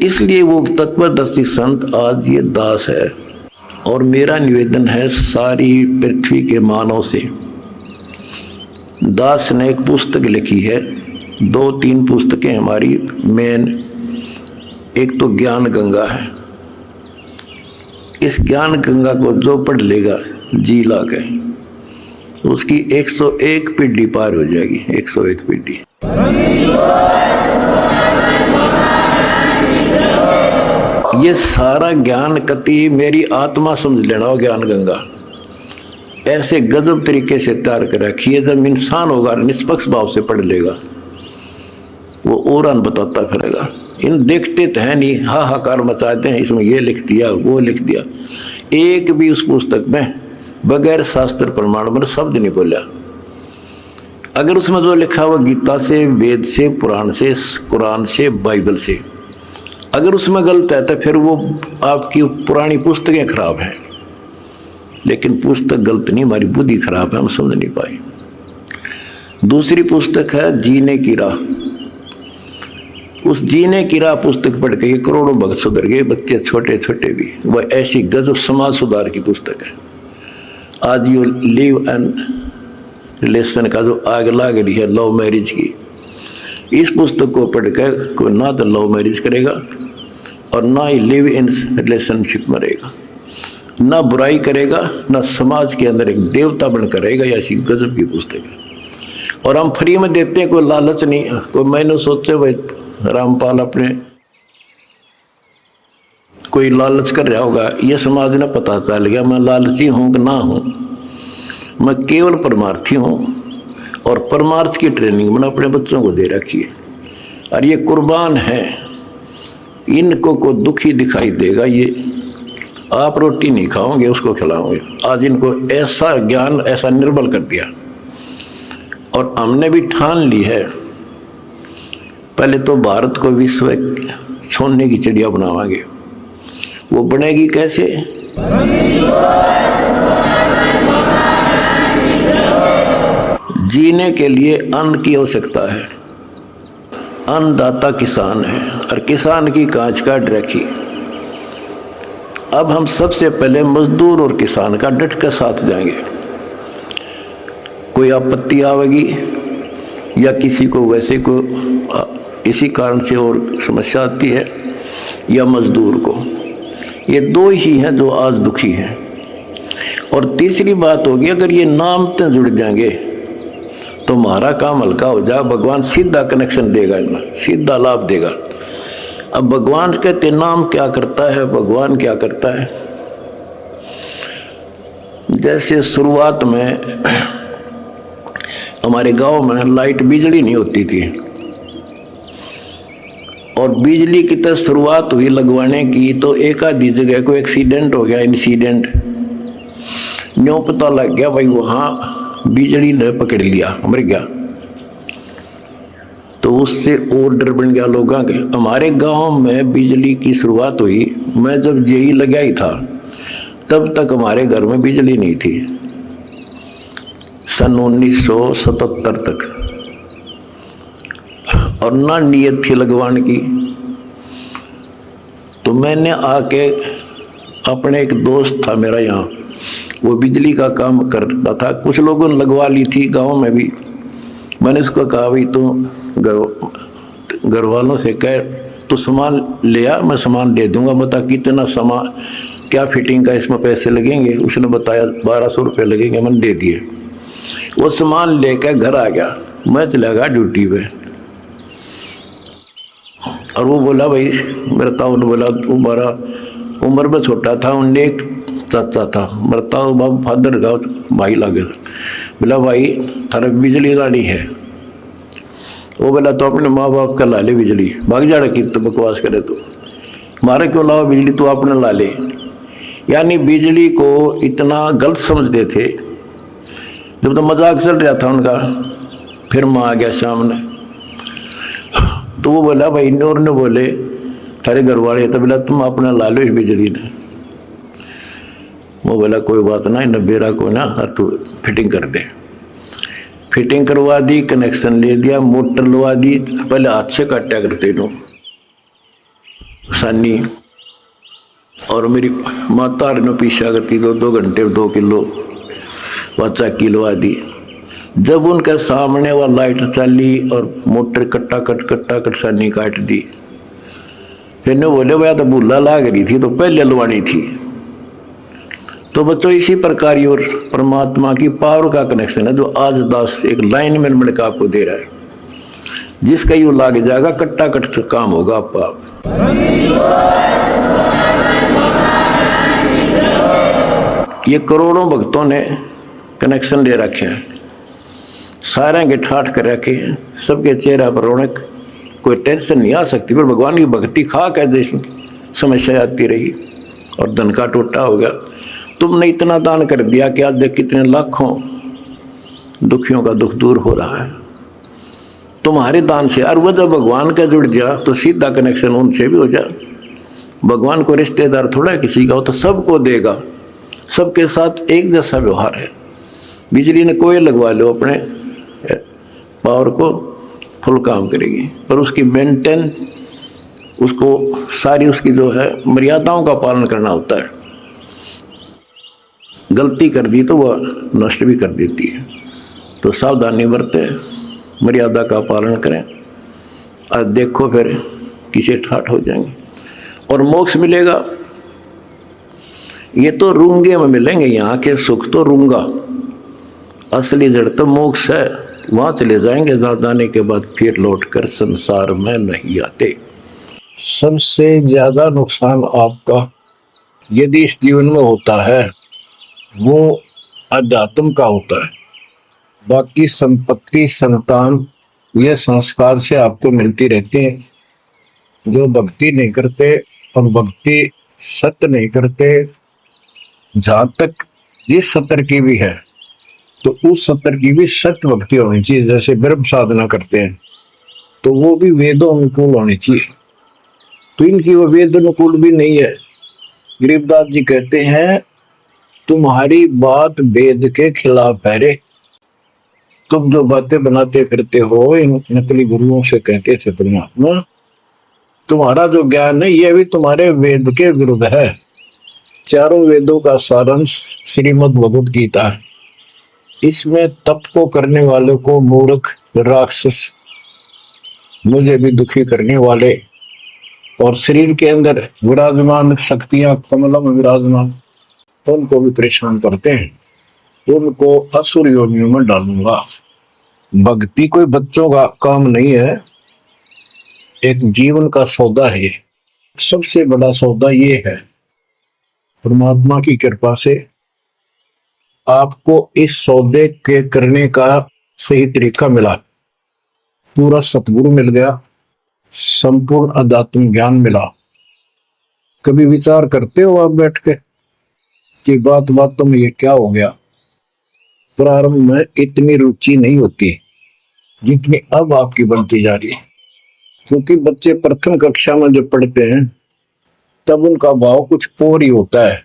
इसलिए वो तत्वदर्शी संत आज ये दास है। और मेरा निवेदन है सारी पृथ्वी के मानव से, दास ने एक पुस्तक लिखी है, 2-3 पुस्तकें हमारी मेन, एक तो ज्ञान गंगा है। इस ज्ञान गंगा को जो पढ़ लेगा जी ला के, उसकी 101 पीढ़ी पार हो जाएगी, 101 पीढ़ी। ये सारा ज्ञान कति मेरी आत्मा समझ लेना हो, ज्ञान गंगा ऐसे गजब तरीके से तैयार कर रखी है। जब इंसान होगा निष्पक्ष भाव से पढ़ लेगा, वो और बताता फिरेगा। इन देखते तो है नहीं, हाहाकार मचाते हैं, इसमें ये लिख दिया वो लिख दिया। एक भी उस पुस्तक में बगैर शास्त्र प्रमाण मतलब शब्द नहीं बोला। अगर उसमें जो लिखा हुआ गीता से, वेद से, पुराण से, कुरान से, बाइबल से, अगर उसमें गलत है तो फिर वो आपकी पुरानी पुस्तकें खराब हैं। लेकिन पुस्तक गलत नहीं, हमारी बुद्धि खराब है, हम समझ नहीं पाए। दूसरी पुस्तक है जीने की राह। उस जीने की राह पुस्तक पढ़ के करोड़ों भक्त सुधर गए, बच्चे छोटे छोटे भी। वह ऐसी गजब समाज सुधार की पुस्तक है। आज ये लिव एंड रिलेशन का जो आग लाग रही है लव मैरिज की, इस पुस्तक को पढ़ कर कोई ना तो लव मैरिज करेगा और ना ही लिव इन रिलेशनशिप में रहेगा, ना बुराई करेगा, ना समाज के अंदर एक देवता बनकर रहेगा। ऐसी गजब की पुस्तक है और हम फ्री में देते हैं, कोई लालच नहीं। कोई मैंने सोचे भाई रामपाल अपने कोई लालच कर रहा होगा, ये समाज ने पता चल गया मैं लालची हूं कि ना हूं। मैं केवल परमार्थी हूं और परमार्थ की ट्रेनिंग मैंने अपने बच्चों को दे रखी है। और ये कुर्बान है, इनको को दुखी दिखाई देगा, ये आप रोटी नहीं खाओगे उसको खिलाओगे। आज इनको ऐसा ज्ञान ऐसा निर्बल कर दिया और हमने भी ठान ली है, पहले तो भारत को विश्व सोने की चिड़िया बनावांगे। वो बनेगी कैसे? जीने के लिए अन्न की आवश्यकता है। अन्नदाता किसान है और किसान की कांच काट रखी। अब हम सबसे पहले मजदूर और किसान का डट कर साथ जाएंगे। कोई आपत्ति आवेगी या किसी को वैसे को किसी कारण से और समस्या आती है या मजदूर को, ये दो ही हैं जो आज दुखी हैं। और तीसरी बात होगी, अगर ये नाम से जुड़ जाएंगे तो हमारा काम हल्का हो जाए। भगवान सीधा कनेक्शन देगा, सीधा लाभ देगा। अब भगवान कहते नाम क्या करता है, भगवान क्या करता है। जैसे शुरुआत में हमारे गांव में लाइट बिजली नहीं होती थी और बिजली की तरह शुरुआत हुई लगवाने की, तो एक आधी जगह को एक्सीडेंट हो गया, इंसिडेंट न्यों पता लग गया भाई वहाँ बिजली ने पकड़ लिया, मर गया। तो उससे और डर बन गया लोगों के। हमारे गांव में बिजली की शुरुआत हुई, मैं जब जेई लगा ही था तब तक हमारे घर में बिजली नहीं थी, सन 1977 तक। और ना नीयत थी लगवाने की। तो मैंने आके अपने एक दोस्त था मेरा यहाँ, वो बिजली का काम करता था, कुछ लोगों ने लगवा ली थी गांव में भी। मैंने उसको कहा भाई तो घर वालों से कह तो सामान ले आ, मैं सामान दे दूंगा, बता कितना सामान क्या फिटिंग का इसमें पैसे लगेंगे। उसने बताया 1200 रुपये लगेंगे, मैंने दे दिए। वो सामान लेकर घर आ गया, मैं चला गया ड्यूटी पे। और वो बोला भाई मेरा ताऊ ने बोला तुम्हारा उम्र में छोटा था, उनने एक चाचा था, मेरा ताऊ बाबू फादर का भाई लगे। बोला भाई थारा बिजली लानी है। वो बोला तो अपने माँ बाप का ला ले बिजली, भाग जाड़ा की तो बकवास करे तो मारे क्यों लाओ बिजली, तो अपने ला ले। यानी बिजली को इतना गलत समझते थे। जब तो मजाक चल रहा था उनका, फिर माँ आ गया सामने। तो वो बोला भाई और ने बोले थारे घर वाले, तो बोला तुम अपना ला लो इस बिजली ने। वो बोला कोई बात ना, बेरा को ना तू फिटिंग कर दे। फिटिंग करवा दी, कनेक्शन ले दिया, मोटर लगा दी। पहले हाथ से काटा करते लोग, सानी, और मेरी माता ने पीछा करती 2-2 घंटे 2 किलो बच्चा किलो आदि। जब उनके सामने वह लाइट चली और मोटर कट्टा कट सानी काट दी, फिर ने बोले भैया तो भूला लाग रही थी तो पहले लवानी थी। तो बच्चों इसी प्रकार और परमात्मा की पावर का कनेक्शन है जो आज दास एक लाइन में मिलकर आपको दे रहा है, जिसका यू लाग जाएगा कट्टा कट काम होगा आपका। ये करोड़ों भक्तों ने कनेक्शन ले रखे हैं, सारे के ठाठ कर रखे हैं, सबके चेहरा पर रौनक, कोई टेंशन नहीं आ सकती। पर भगवान की भक्ति खा कर जैसी समस्या आती रही और धन का टोटा हो गया। तुमने इतना दान कर दिया कि आज देख कितने लाखों दुखियों का दुख दूर हो रहा है तुम्हारे दान से। और वह जब भगवान का जुड़ गया तो सीधा कनेक्शन उनसे भी हो जाए। भगवान को रिश्तेदार थोड़ा किसी का हो, तो सबको देगा, सबके साथ एक जैसा व्यवहार है। बिजली ने कोई लगवा लो अपने पावर को, फुल काम करेगी, पर उसकी मेंटेन, उसको सारी उसकी जो है मर्यादाओं का पालन करना होता है। गलती कर दी तो वह नष्ट भी कर देती है। तो सावधानी बरतें, मर्यादा का पालन करें, और देखो फिर किसे ठाठ हो जाएंगे और मोक्ष मिलेगा। ये तो रूंगे में मिलेंगे, यहाँ के सुख तो रूंगा, असली जड़ तो मोक्ष है। वहाँ चले जाएंगे, जहाँ जाने के बाद फिर लौटकर संसार में नहीं आते। सबसे ज्यादा नुकसान आपका यदि इस जीवन में होता है वो अध्यात्म का होता है। बाकी संपत्ति, संतान, ये संस्कार से आपको मिलती रहती है। जो भक्ति नहीं करते और भक्ति सत्य नहीं करते, जहां तक जिस सत्तर की भी है तो उस सत्तर की भी सत्य भक्ति होनी चाहिए। जैसे ब्रह्म साधना करते हैं तो वो भी वेदों अनुकूल होनी चाहिए, तो इनकी वो वेद अनुकूल भी नहीं है। गरीबदास जी कहते हैं तुम्हारी बात वेद के खिलाफ है रे। तुम जो बातें बनाते फिरते हो इन नकली गुरुओं से कहते थे परमात्मा, तुम्हारा जो ज्ञान है ये भी तुम्हारे वेद के विरुद्ध है। चारों वेदों का सारांश श्रीमद् भगवद गीता है। इसमें तप को करने वालों को मूर्ख, राक्षस, मुझे भी दुखी करने वाले, और शरीर के अंदर विराजमान शक्तियां कमलों में विराजमान, उनको भी परेशान करते हैं। उनको असुर योनियों में डालूंगा। भक्ति कोई बच्चों का काम नहीं है, एक जीवन का सौदा है। सबसे बड़ा सौदा ये है, परमात्मा की कृपा से आपको इस सौदे के करने का सही तरीका मिला। पूरा सतगुरु मिल गया, संपूर्ण अध्यात्म ज्ञान मिला। कभी विचार करते हो आप बैठ के कि बातों में ये क्या हो गया? प्रारंभ में इतनी रुचि नहीं होती जितनी अब आपकी बनती जा रही है, क्योंकि बच्चे प्रथम कक्षा में जब पढ़ते हैं तब उनका भाव कुछ और ही होता है।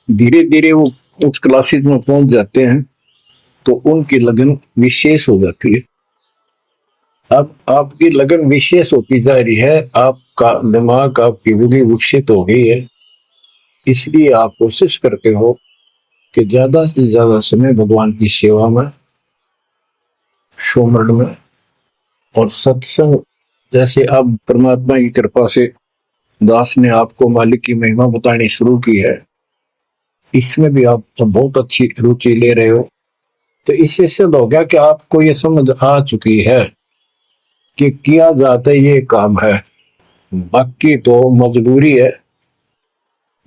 धीरे धीरे वो उस क्लासेस में पहुंच जाते हैं तो उनकी लगन विशेष हो जाती है। अब आपकी लगन विशेष होती जा रही है, आपका दिमाग, आपकी बुद्धि विकसित हो गई है। इसलिए आप कोशिश करते हो कि ज्यादा से ज्यादा समय भगवान की सेवा में, सुमरण में और सत्संग। जैसे अब परमात्मा की कृपा से दास ने आपको मालिक की महिमा बतानी शुरू की है, इसमें भी आप बहुत अच्छी रुचि ले रहे हो। तो इससे सिद्ध हो गया कि आपको ये समझ आ चुकी है कि किया जाता ये काम है, बाकी तो मजबूरी है।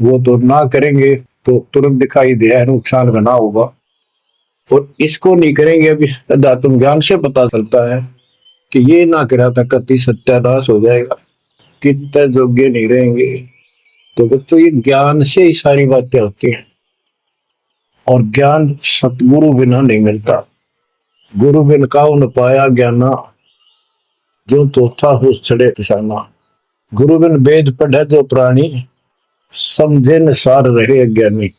वो तो ना करेंगे तो तुरंत दिखाई दे नुकसान बना होगा, और इसको नहीं करेंगे अभी अध्यात्म ज्ञान से पता चलता है कि ये ना करा था कति सत्यानाश हो जाएगा, कितने योग्य नहीं रहेंगे। तो बच्चों ये ज्ञान से ही सारी बातें होती हैं, और ज्ञान सतगुरु बिना नहीं मिलता। गुरु बिन काऊ न पाया ज्ञाना, जो तो था हो छड़े किसाना। गुरु बिन वेद पढ़े जो प्राणी, समझे न सार रहे अज्ञानी।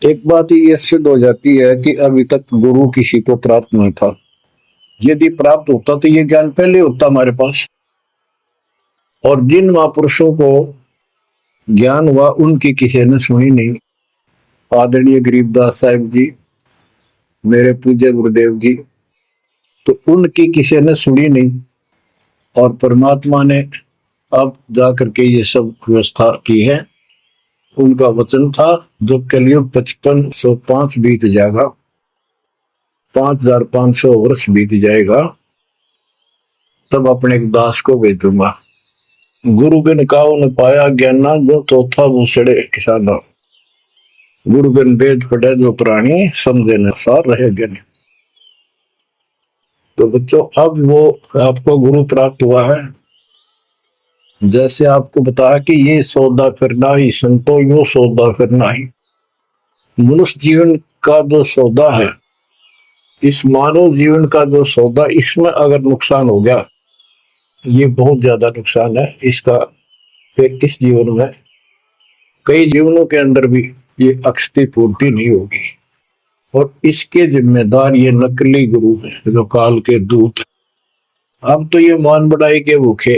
एक बात ये सिद्ध हो जाती है कि अभी तक गुरु किसी को प्राप्त नहीं था। यदि प्राप्त होता तो ये ज्ञान पहले होता हमारे पास। और जिन महापुरुषों को ज्ञान हुआ उनकी किसी ने सुनी नहीं। आदरणीय गरीबदास साहिब जी, मेरे पूज्य गुरुदेव जी, तो उनकी किसी ने सुनी नहीं। और परमात्मा ने अब जाकर के ये सब व्यवस्था की है। उनका वचन था जो कलयुग 5505 बीत जाएगा, 5500 वर्ष बीत जाएगा, तब अपने एक दास को भेजूंगा। गुरु बिन काऊ न पाया ज्ञाना, जो चौथा भूसड़े किसाना। गुरु बिन वेद पढ़े जो प्राणी, समझे न सार रहे ज्ञानी। तो बच्चों, अब वो आपको गुरु प्राप्त हुआ है। जैसे आपको बताया कि ये सौदा फिरना ही संतो, यो सौदा फिरना ही। मनुष्य जीवन का जो सौदा है, इस मानव जीवन का जो सौदा, इसमें अगर नुकसान हो गया, ये बहुत ज्यादा नुकसान है इसका। फिर इस जीवन में कई जीवनों के अंदर भी ये अक्षती पूर्ति नहीं होगी। और इसके जिम्मेदार ये नकली गुरु हैं जो काल के दूत। अब तो ये मान बढ़ाई के भूखे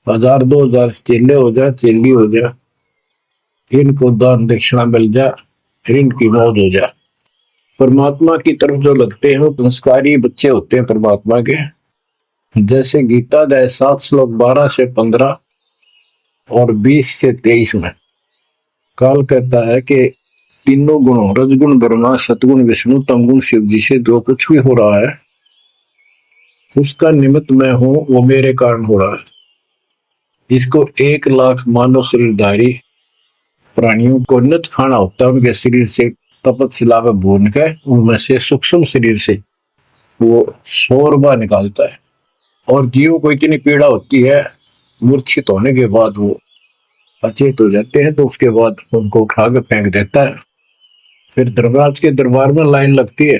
1000 2000 चेले हो जाए, चेली हो जाए, इनको दान दक्षिणा मिल जाए, फिर इनकी मौज हो जाए। परमात्मा की तरफ जो लगते हैं वो संस्कारी बच्चे होते हैं परमात्मा के। जैसे गीता अध्याय 7 श्लोक 12 से 15 और 20 से 23 में काल कहता है कि तीनों गुणों, रजगुण ब्रह्मा, सतगुण विष्णु, तमगुण शिव जी से जो कुछ भी हो रहा है उसका निमित्त मैं हूं, वो मेरे कारण हो रहा है। इसको 1 लाख मानव शरीरधारी प्राणियों को नित खाना होता है। उनके शरीर से तपतशिला में भून के उनमें से सूक्ष्म शरीर से वो शोरबा निकालता है। और जीव को इतनी पीड़ा होती है, मूर्छित होने के बाद वो अचेत हो जाते हैं, तो उसके बाद उनको उठा के फेंक देता है। फिर धर्मराज के दरबार में लाइन लगती है,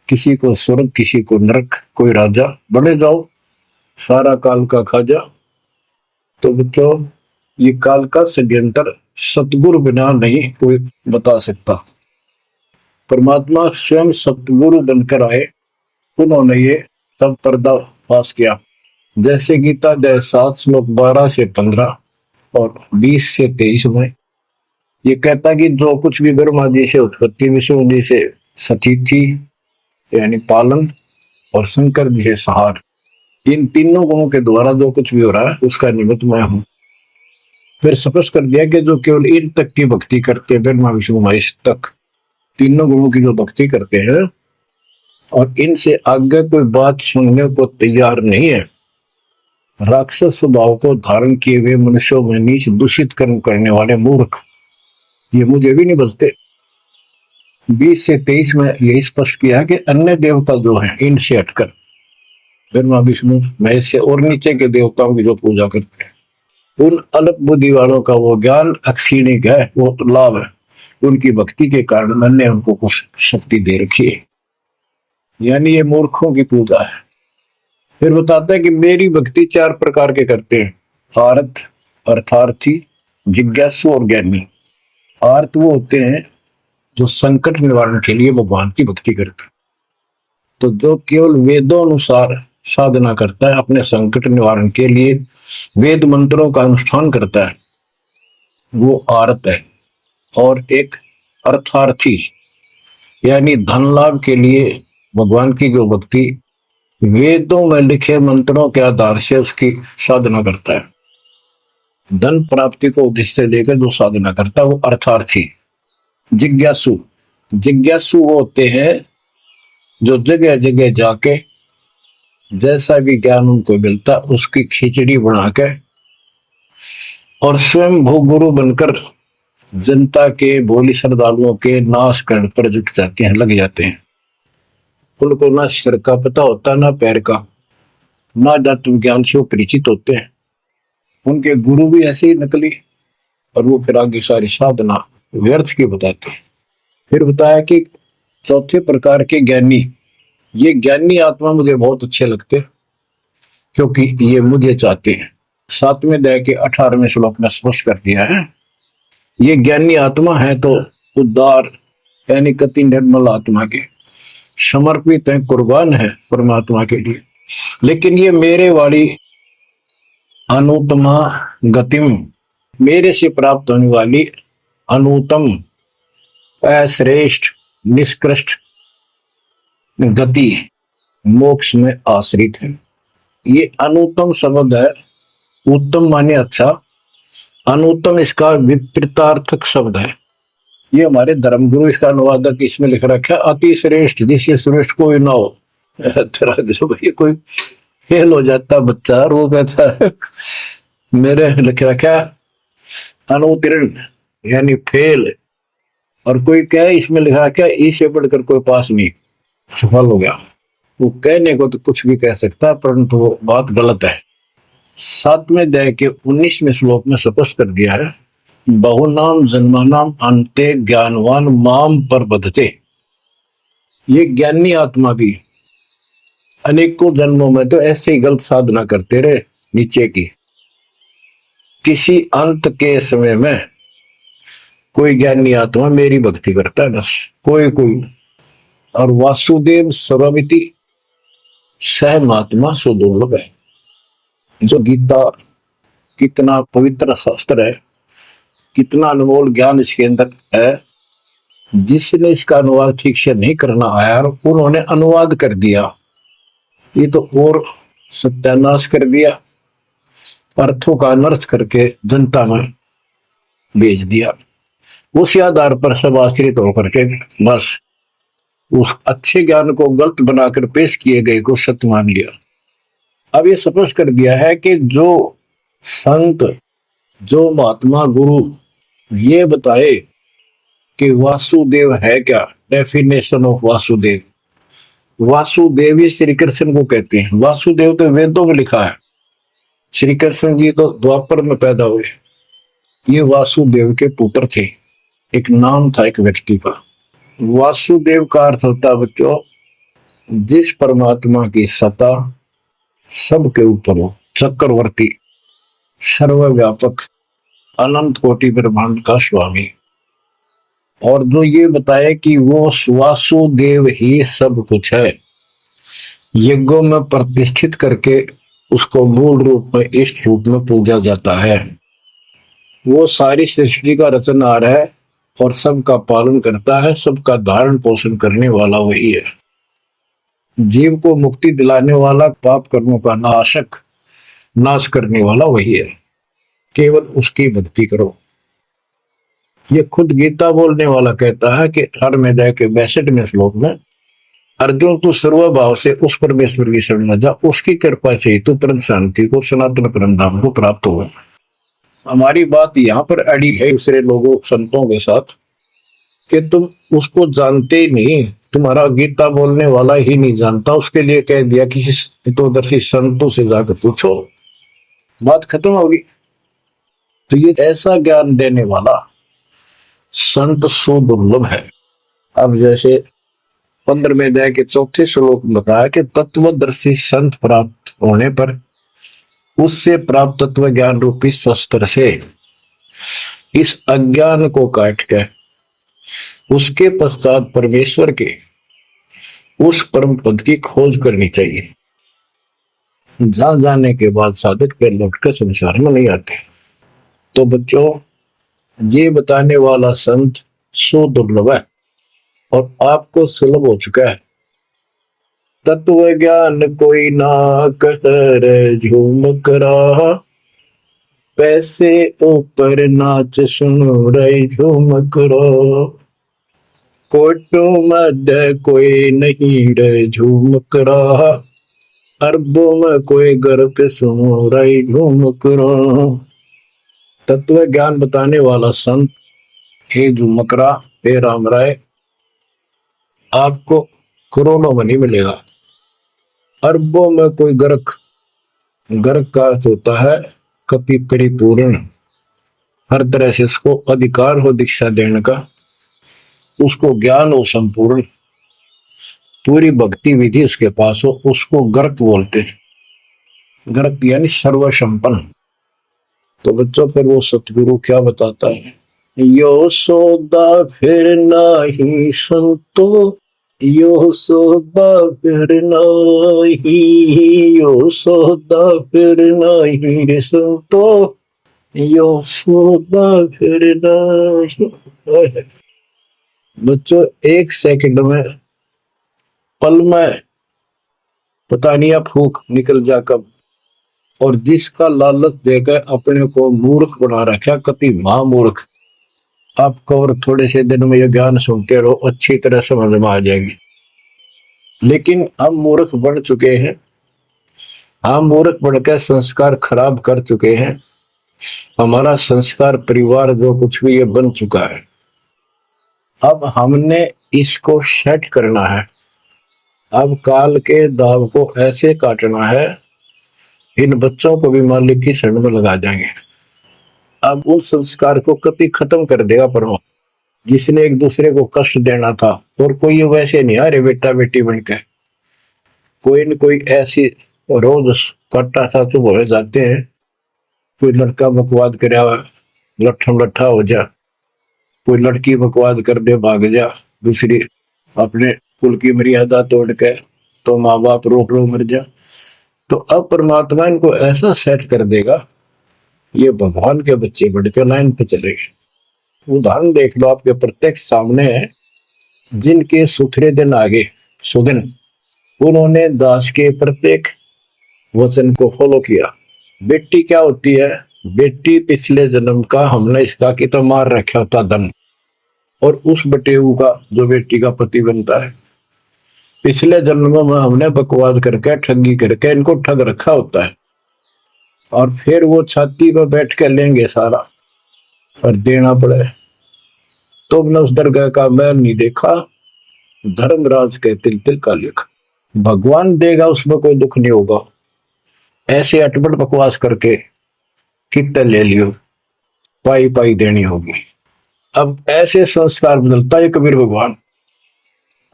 किसी को स्वर्ग, किसी को नरक, कोई राजा, बड़े जाओ, सारा काल का खाजा। तो बच्चों, ये काल का षड्यंत्र सतगुरु बिना नहीं कोई बता सकता। परमात्मा स्वयं सतगुरु बनकर आए, उन्होंने ये सब पर्दा पास किया। जैसे गीता अध्याय 7 श्लोक 12 से 15 और 20 से 23 में ये कहता कि जो कुछ भी ब्रह्मा जी से उत्पत्ति, विष्णु जी से सतीथि यानी पालन, और शंकर जी से सहार, इन तीनों गुणों के द्वारा जो कुछ भी हो रहा है उसका निमित्त मैं हूं। फिर स्पष्ट कर दिया कि जो केवल इन तक की भक्ति करते हैं, ब्रह्मा विष्णु महेश तक तीनों गुणों की जो भक्ति करते हैं और इनसे आगे कोई बात सुनने को तैयार नहीं है, राक्षस स्वभाव को धारण किए हुए मनुष्यों में नीच दूषित कर्म करने वाले मूर्ख, ये मुझे भी नहीं बचते। 20 से 23 में यही स्पष्ट किया कि अन्य देवता जो हैं इनसे हटकर ब्रह्मा विष्णु महेश से और नीचे के देवताओं की जो पूजा करते हैं, उन अल्प बुद्धि वालों का वो ज्ञान अक्षीणिक है, वो तो लाभ है। उनकी भक्ति के कारण मैंने उनको कुछ शक्ति दे रखी है, यानी ये मूर्खों की पूजा है। फिर बताता है कि मेरी भक्ति 4 प्रकार के करते हैं, आर्त, अर्थार्थी, जिज्ञासु और ज्ञानी। आर्त वो होते हैं जो संकट निवारण के लिए भगवान की भक्ति करते हैं। तो जो केवल वेदों अनुसार साधना करता है, अपने संकट निवारण के लिए वेद मंत्रों का अनुष्ठान करता है, वो आर्त है। और एक अर्थार्थी यानी धन लाभ के लिए भगवान की जो भक्ति वेदों में लिखे मंत्रों के आधार से उसकी साधना करता है, धन प्राप्ति को उद्देश्य से लेकर जो साधना करता है, वो अर्थार्थी। जिज्ञासु, जिज्ञासु वो होते हैं जो जगह जगह जाके जैसा भी ज्ञान उनको मिलता उसकी खिचड़ी बना के और स्वयं भू गुरु बनकर जनता के भोली श्रद्धालुओं के नाश करने पर जुट जाते हैं, लग जाते हैं। उनको ना सिर का पता होता, ना पैर का, ना जात विज्ञान से वो परिचित होते हैं। उनके गुरु भी ऐसे ही नकली, और वो फिर आगे सारी साधना व्यर्थ की बताते हैं। फिर बताया कि चौथे प्रकार के ज्ञानी, ये ज्ञानी आत्मा मुझे बहुत अच्छे लगते क्योंकि ये मुझे चाहते हैं। 7वें अध्याय के 18वें श्लोक में स्पष्ट कर दिया है, ये ज्ञानी आत्मा है तो उदार यानी कति निर्मल आत्मा के, समर्पित है, कुर्बान है परमात्मा के लिए। लेकिन ये मेरे वाली अनुत्तमा गतिम, मेरे से प्राप्त होने वाली अनुत्तम, अश्रेष्ठ, निष्कृष्ट गति मोक्ष में आश्रित है। ये अनुत्तम शब्द है। उत्तम माने अच्छा, अनुत्तम इसका विपरीतार्थक शब्द है। ये हमारे धर्मगुरु इसका अनुवादक इसमें लिख रखा है, अति श्रेष्ठ, जिससे श्रेष्ठ कोई ना हो। भाई कोई फेल हो जाता बच्चा और वो कहता है मेरे लिख रखा अनुत्तीर्ण यानी फेल, और कोई कहे इसमें लिखा रखा इससे बढ़कर कोई पास नहीं, सफल हो गया। वो कहने को तो कुछ भी कह सकता है, परंतु वो बात गलत है। 7वें अध्याय के 19वें श्लोक में स्पष्ट कर दिया है, बहुनाम जन्मानाम अंते ज्ञानवान माम पर बधते। ये ज्ञानी आत्मा भी अनेकों जन्मों में तो ऐसे ही गलत साधना करते रहे नीचे की, किसी अंत के समय में कोई ज्ञानी आत्मा मेरी भक्ति करता है बस, कोई कोई। और वासुदेव सर्वमिति सहमात्मा सुदुर्लभ है। जो गीता कितना पवित्र शास्त्र है, कितना अनमोल ज्ञान इसके अंदर है। जिसने इसका अनुवाद ठीक से नहीं करना आया और उन्होंने अनुवाद कर दिया, ये तो और सत्यानाश कर दिया, अर्थों का अनर्थ करके जनता में भेज दिया। उसी आधार पर सब आश्रित होकर के बस उस अच्छे ज्ञान को गलत बनाकर पेश किए गए को सत्य मान लिया। अब ये स्पष्ट कर दिया है कि जो संत, जो महात्मा गुरु ये बताए कि वासुदेव है क्या, डेफिनेशन ऑफ वासुदेव। वासुदेव ही श्री कृष्ण को कहते हैं। वासुदेव तो वेदों में लिखा है, श्री कृष्ण जी तो द्वापर में पैदा हुए। ये वासुदेव के पुत्र थे, एक नाम था एक व्यक्ति का। वासुदेव का अर्थ होता है बच्चों, जिस परमात्मा की सत्ता सबके ऊपर हो, चक्रवर्ती, सर्वव्यापक, अनंत कोटि ब्रह्मांड का स्वामी। और जो ये बताए कि वो वासुदेव ही सब कुछ है, यज्ञों में प्रतिष्ठित करके उसको मूल रूप में इष्ट रूप में पूजा जाता है। वो सारी सृष्टि का रचनहार है और सबका पालन करता है, सबका धारण पोषण करने वाला वही है। जीव को मुक्ति दिलाने वाला, पाप कर्मों का नाश करने वाला वही है। केवल उसकी भक्ति करो। ये खुद गीता बोलने वाला कहता है कि 18वें अध्याय के 62वें श्लोक में, अर्जुन तू सर्वभाव से उस परमेश्वर की शरण में जा, उसकी कृपा से ही तू परम शांति को, सनातन परम धाम को प्राप्त होगा। हमारी बात यहाँ पर अड़ी है दूसरे लोगों, संतों के साथ, कि तुम उसको जानते ही नहीं, तुम्हारा गीता बोलने वाला ही नहीं जानता। उसके लिए कह दिया किसी हितोदर्शी संतों से जाकर पूछो, बात खत्म होगी। तो ये ऐसा ज्ञान देने वाला संत सुदुर्लभ है। अब जैसे 15वें अध्याय के 4थे श्लोक में बताया कि तत्वदर्शी संत प्राप्त होने पर उससे प्राप्त तत्व ज्ञान रूपी शस्त्र से इस अज्ञान को काट के उसके पश्चात परमेश्वर के उस परम पद की खोज करनी चाहिए। जहां जाने के बाद साधक फिर लौटकर संसार में नहीं आते। तो बच्चों, ये बताने वाला संत सुदुर्लभ है और आपको सुलभ हो चुका है। तत्व ज्ञान कोई ना कर झूम करा, पैसे ऊपर नाच सुनो रे झूम करो, कोटो मध्य कोई नहीं रे झूम करा, अरबों में कोई गर्क सुनो रे झूम करो। तत्व ज्ञान बताने वाला संत हे झुमकरा, हे राम राय, आपको करोड़ों में नहीं मिलेगा, अरबों में कोई गर्क। गर्क का अर्थ होता है कपि परिपूर्ण, हर तरह से उसको अधिकार हो दीक्षा देने का, उसको ज्ञान हो संपूर्ण, पूरी भक्ति विधि उसके पास हो, उसको गर्क बोलते हैं। गर्क यानी सर्वसंपन्न। तो बच्चों, फिर वो सतगुरु क्या बताता है, यो सौदा फिर नाही संतो, यो सौदा फिर नाही, यो सौदा फिर नाही रे संतो, यो सौदा फिर नहीं। बच्चों, एक सेकंड में, पल में, पता नहीं आप फूक निकल जा कब। और जिसका लालच देकर अपने को मूर्ख बना रखा, कति महामूर्ख। आपको और थोड़े से दिन में ये ज्ञान सुनते रहो, अच्छी तरह समझ में आ जाएगी। लेकिन हम मूर्ख बन चुके हैं, हम मूर्ख बनकर संस्कार खराब कर चुके हैं। हमारा संस्कार परिवार जो कुछ भी ये बन चुका है, अब हमने इसको सेट करना है। अब काल के दाव को ऐसे काटना है, इन बच्चों को भी मालिक की शरण में लगा देंगे। अब उस संस्कार को कभी खत्म कर देगा परमात्मा। जिसने एक दूसरे को कष्ट देना था, और कोई वैसे नहीं आ रहे बेटा बेटी बनकर, कोई न कोई ऐसी रोज कट्टा था तो हो जाते हैं। कोई लड़का बकवाद करे लट्ठम लट्ठा हो जा, कोई लड़की बकवाद कर दे भाग जा, दूसरी अपने कुल की मर्यादा तोड़ के तो माँ बाप रोक रो मर जा। तो अब परमात्मा इनको ऐसा सेट कर देगा, ये भगवान के बच्चे बढ़कर लाइन पे चलेंगे। उदाहरण देख लो, आपके प्रत्यक्ष सामने है। जिनके सुथरे दिन आगे सुदिन, उन्होंने दास के प्रत्येक वचन को फॉलो किया। बेटी क्या होती है? बेटी पिछले जन्म का हमने इसका कि तो मार रखा होता धन, और उस बटेऊ का जो बेटी का पति बनता है, पिछले जन्म में हमने बकवाद करके ठगी करके इनको ठग रखा होता है। और फिर वो छाती पर बैठ के लेंगे सारा और देना पड़े। तुमने उस दरगाह का मैल नहीं देखा, धर्मराज के तिल तिल का लेखा। भगवान देगा, उसमें कोई दुख नहीं होगा। ऐसे अटपट बकवास करके कितने ले लियो, पाई पाई देनी होगी। अब ऐसे संस्कार बदलता है कबीर भगवान।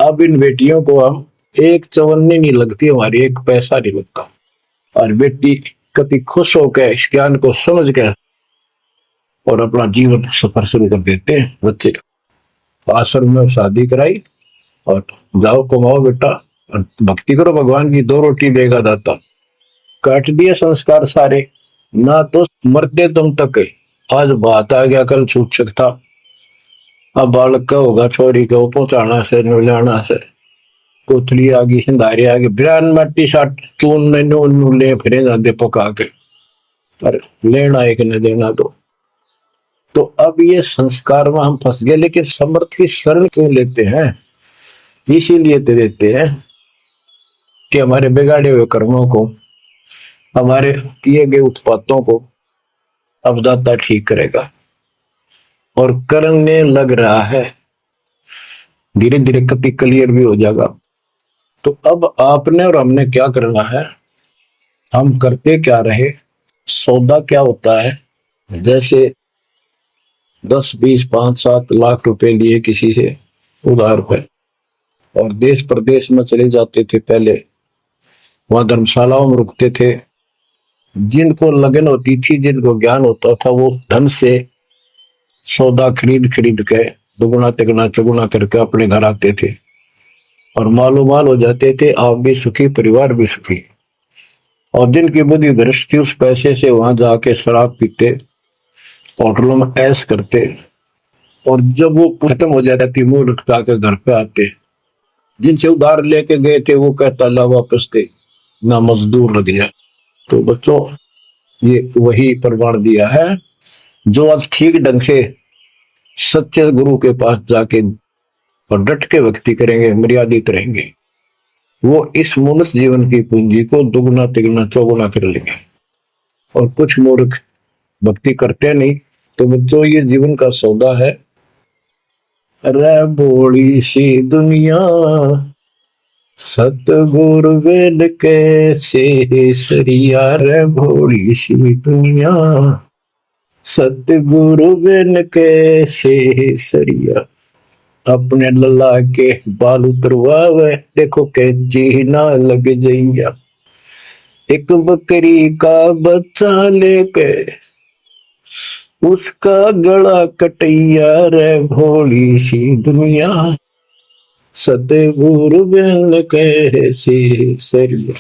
अब इन बेटियों को हम एक चवन्नी नहीं लगती हमारी, एक पैसा नहीं लगता। और बेटी कति खुश होकर इस ज्ञान को समझ के और अपना जीवन सफर शुरू कर देते हैं। बच्चे आश्रम में शादी कराई और जाओ कमाओ बेटा और भक्ति करो भगवान की, 2 रोटी देगा दाता। काट दिए संस्कार सारे, ना तो मरते तुम तक है। आज बात आ गया, कल छूट सकता। अब बालक का होगा, छोरी को पहुंचाना से लाना से, कोथली आगी सिंधारी आगे बिरान मट्टी साट चून नून ले फिरे जाते पका के, पर लेना एक न देना दो। तो अब ये संस्कार में हम फंस गए। लेकिन समर्थ की शरण क्यों लेते हैं? इसीलिए तो देते हैं कि हमारे बिगाड़े हुए कर्मों को, हमारे किए गए उत्पातों को अब दाता ठीक करेगा। और करने लग रहा है, धीरे धीरे कति क्लियर भी हो जाएगा। तो अब आपने और हमने क्या करना है, हम करते क्या रहे। सौदा क्या होता है? जैसे 10, 20, 5, 7 लाख रुपए लिए किसी से उधार पे, और देश प्रदेश में चले जाते थे। पहले वहां धर्मशालाओं में रुकते थे। जिनको लगन होती थी, जिनको ज्ञान होता था, वो धन से सौदा खरीद खरीद के दुगुना तिगुना चौगुना करके अपने घर आते थे और मालो माल हो जाते थे। आप भी सुखी, परिवार भी सुखी। और जिनकी बुद्धि भ्रष्ट थी, उस पैसे से वहां जाके शराब पीते, होटलों में ऐश करते, और जब वो खत्म हो जाती थी, मुंह लटका के घर पे आते। जिनसे उधार लेके गए थे वो कहता ला वापस थे, ना मजदूर लग गया। तो बच्चों, ये वही प्रमाण दिया है जो आज ठीक ढंग से सच्चे गुरु के पास जाके और डट के भक्ति करेंगे, मर्यादित रहेंगे, वो इस मनुष्य जीवन की पूंजी को दुगुना तिगुना चौगुना कर लेंगे। और कुछ मूर्ख भक्ति करते नहीं। तो बच्चों, ये जीवन का सौदा है। रे भोली सी दुनिया, सतगुरु वेद कैसे सरिया। रे भोली सी दुनिया, सतगुरु वेद कैसे सरिया। अपने लल्ला के बाल उतरवावे, देखो कैची ना लग जइया। एक बकरी का बच्चा लेके उसका गला कटैया। रे भोली सी दुनिया, सतगुरु बिन कैसे सरिया।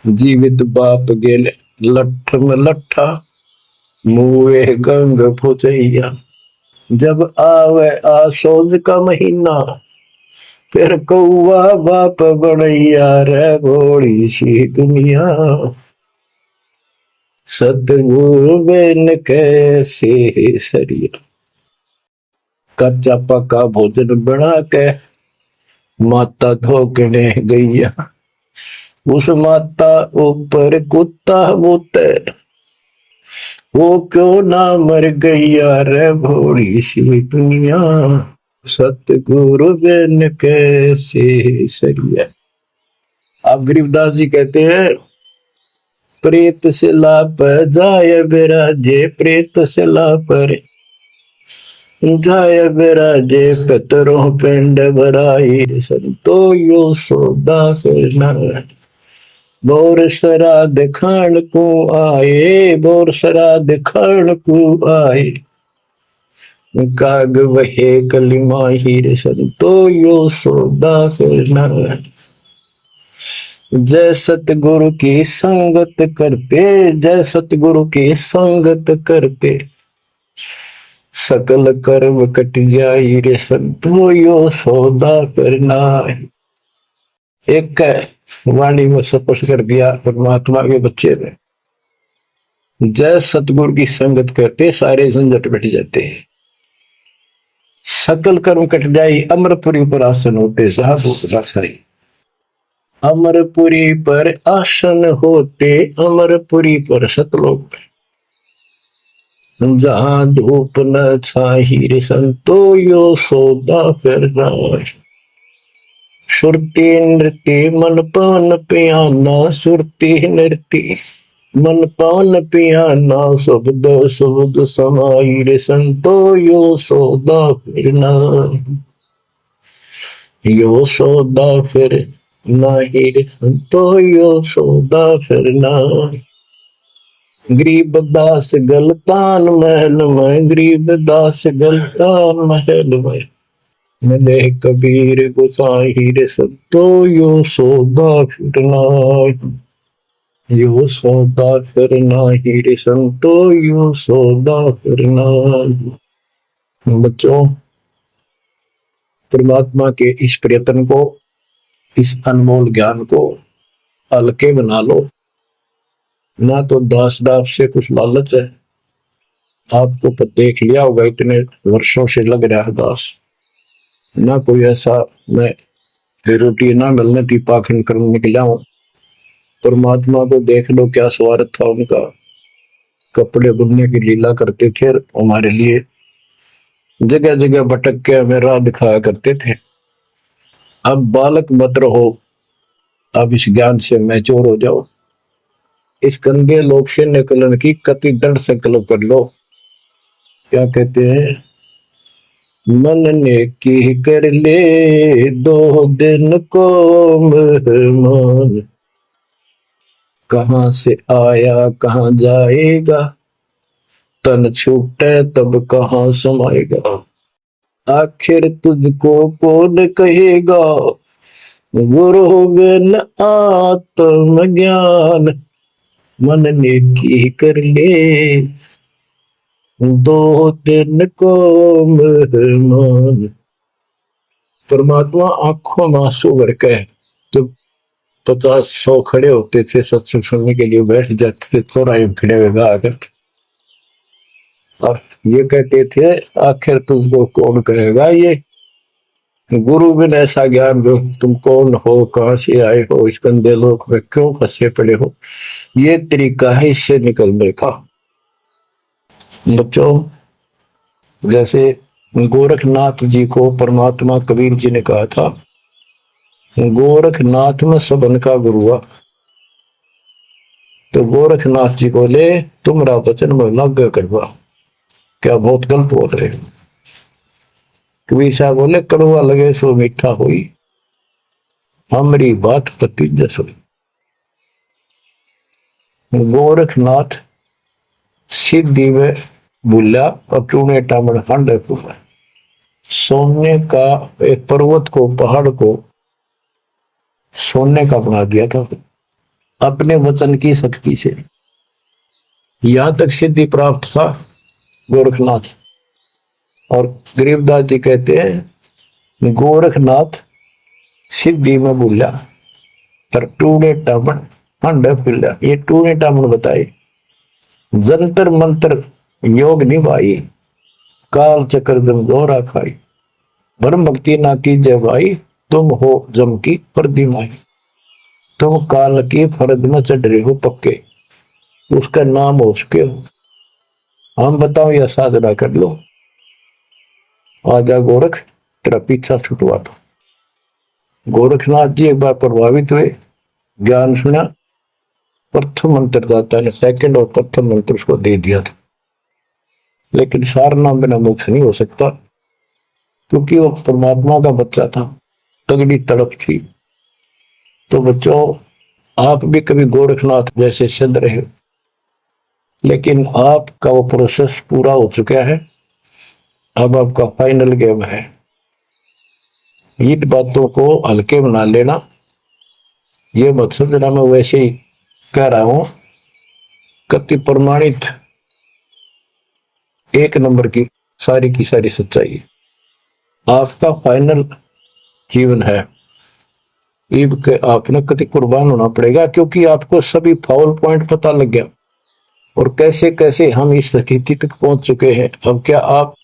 जीवित बाप गेले लठ में लठा, मुए गंग फुचैया। जब आवे आसोज का महीना, फिर कौआ बाप बनैया रे भोली सी दुनिया। सतगुरु बिन कैसे सरिया। कच्चा पका भोजन बना के माता धोकने गैया, उस माता ऊपर कुत्ता बोते, वो क्यों ना मर गैया रे भोली सी दुनिया। सतगुरु बिन कैसे सरिया। अब गरीबदास जी कहते हैं, प्रेत से लाप जाय बिराजे, प्रेत से लाप जाय बिराजे, पितरों पिंड भराई, संतो यो सौदा करना। बोर श्राद्ध खान को आए, बोर श्राद्ध खान को आए, काग वहे कलिमा हीर, संतो यो सौदा करना। जय सतगुरु की संगत करते, जय सतगुरु की संगत करते, सकल कर्म कट जाई रे संतो यो सौदा करना। एक वाणी में स्पष्ट कर दिया परमात्मा के बच्चे ने, जय सतगुरु की संगत करते सारे झंझट मिट जाते, सकल कर्म कट जाई, अमरपुरी पर आसन होते साधु रासाई। अमरपुरी पर आसन होते, अमरपुरी पर सतलोक पे, जहां धूप न छाही रे संतो यो सौदा करना। सुरती नृत्य मन पान पियाना, सुरती नृत्य मन पान पियाना, शब्द शब्द समाई रे संतो यो सौदा फिरना। यो सौदा फिर नाही रे संतो यो सौदा फिरना। गरीब दास गलतान महल में, गरीब दास गलतान महल में, मिले कबीर गुसाई रे संतो यो सौदा फिरना। यो सौदा फिरना ही रे संतो यो सौदा फिरना। बच्चों, परमात्मा के इस प्रयत्न को, इस अनमोल ज्ञान को हल्के बना लो। ना तो दास दास से कुछ लालच है, आपको देख लिया होगा इतने वर्षों से लग रहा है दास, ना कोई ऐसा मैं रोटी ना मिलने थी पाखंड करने निकला हूं। परमात्मा को देख लो क्या स्वार्थ था उनका, कपड़े बुनने की लीला करते थे हमारे लिए, जगह जगह भटक के हमें राह दिखाया करते थे। अब बालक मत रहो, अब इस ज्ञान से मैच्योर हो जाओ, इस गंदे लोक से निकलने की कति दृढ़ संकल्प कर लो। क्या कहते हैं, मन ने की कर ले 2 दिन को मेहमान, कहां से आया कहां जाएगा, तन छूटे तब कहां समाएगा। आखिर तुझको कौन कहेगा, गुरु बिन आत्म ज्ञान, मन ने की कर ले 2 दिन को मेहमान। परमात्मा आंखों में आंसू भर के, तो 50-100 खड़े होते थे सत्संग सुनने के लिए, बैठ जाते थे चौराहे में खड़े हुए आकर, और ये कहते थे आखिर तुझको कौन कहेगा, ये गुरु बिन ऐसा ज्ञान जो तुम कौन हो, कहां से आए हो, इस गंदे लोक में क्यों फंसे पड़े हो, ये तरीका है इससे निकलने का। बच्चों, जैसे गोरखनाथ जी को परमात्मा कबीर जी ने कहा था, गोरखनाथ में सबन का गुरु हुआ, तो गोरखनाथ जी को ले तुम्हारा वचन में लग करवा, क्या बहुत गलत बोल रहे हो। कबीर साहब बोले, कड़वा लगे सो मीठा हुई, हमारी बात पति जस हुई। गोरखनाथ सिद्धि में भूला और टूने टामण खंड है पूरा, सोने का, एक पर्वत को, पहाड़ को सोने का बना दिया था अपने वचन की शक्ति से। यहां तक सिद्धि प्राप्त था गोरखनाथ। और गरीबदास जी कहते हैं गोरखनाथ सिद्धि में भूला पर टूणे टामन हंड पिल्ला। ये टूणे टामन बताए, जंतर मंत्र योग निभाई, काल चक्र जम दोहरा खाई, ब्रह्म भक्ति ना कीजिए भाई, तुम हो जम की प्रतिमाई। तुम काल की फर्द में चढ़ रहे हो पक्के, उसका नाम हो चुके हो। हम बताओ या साधना कर लो, आजा गोरख तेरा पीछा छुटवा दो। गोरखनाथ जी एक बार प्रभावित हुए, ज्ञान सुना, प्रथम मंत्र दाता ने सेकंड और प्रथम मंत्र उसको दे दिया था। लेकिन सार नाम बिना मोक्ष नहीं हो सकता, क्योंकि वो परमात्मा का बच्चा था, तगड़ी तड़प थी। तो बच्चों, आप भी कभी गोरखनाथ जैसे सिद्ध रहे, लेकिन आपका वो प्रोसेस पूरा हो चुका है। अब आपका फाइनल गेम है। इन बातों को हल्के बना लेना, ये मत समझना मैं वैसे ही कह रहा हूं। कति प्रमाणित एक नंबर की सारी सच्चाई आपका फाइनल जीवन है। ईब के आपने कति कुर्बान होना पड़ेगा, क्योंकि आपको सभी फाउल पॉइंट पता लग गया और कैसे कैसे हम इस स्थिति तक पहुंच चुके हैं। अब क्या आप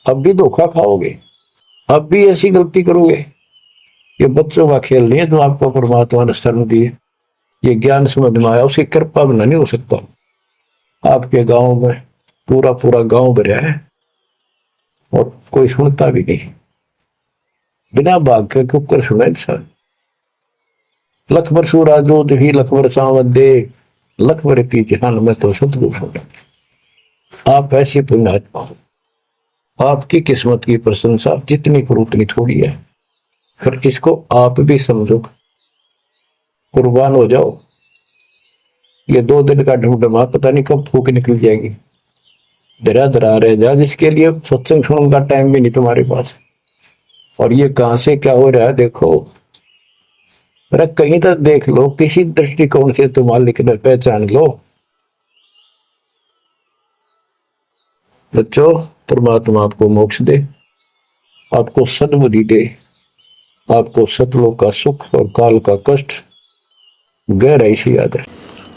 अब भी धोखा खाओगे? अब भी ऐसी गलती करोगे? ये बच्चों का खेल नहीं है जो आपको परमात्मा ने शरण दी है। ये ज्ञान समझ में आया, उसकी कृपा बिना नहीं हो सकता। आपके गांव में पूरा पूरा गांव भरा है और कोई सुनता भी नहीं, बिना भाग के कुकर सुना इंसान। लखबर सूरा जो ही लखबर सावत दे, लखबर की जहान में तो सतगुरु सुना। आप ऐसी पुण्यात्मा हो, आपकी किस्मत की प्रशंसा जितनी करो उतनी थोड़ी है। फिर इसको आप भी समझो, कुर्बान हो जाओ। ये 2 दिन का ढूंढमा पता नहीं कब फूक निकल जाएगी। धरा धरा रह जा, जिसके लिए सत्संग सुनने का टाइम भी नहीं तुम्हारे पास। और ये कहां से क्या हो रहा है देखो, अरे कहीं तक देख लो, किसी दृष्टिकोण से तुम मालिक ने पहचान लो। बच्चों, परमात्मा आपको मोक्ष दे, आपको सद्बुद्धि दे, आपको सतलोक का सुख और काल का कष्ट गहराई से याद है।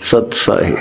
सत साहिब।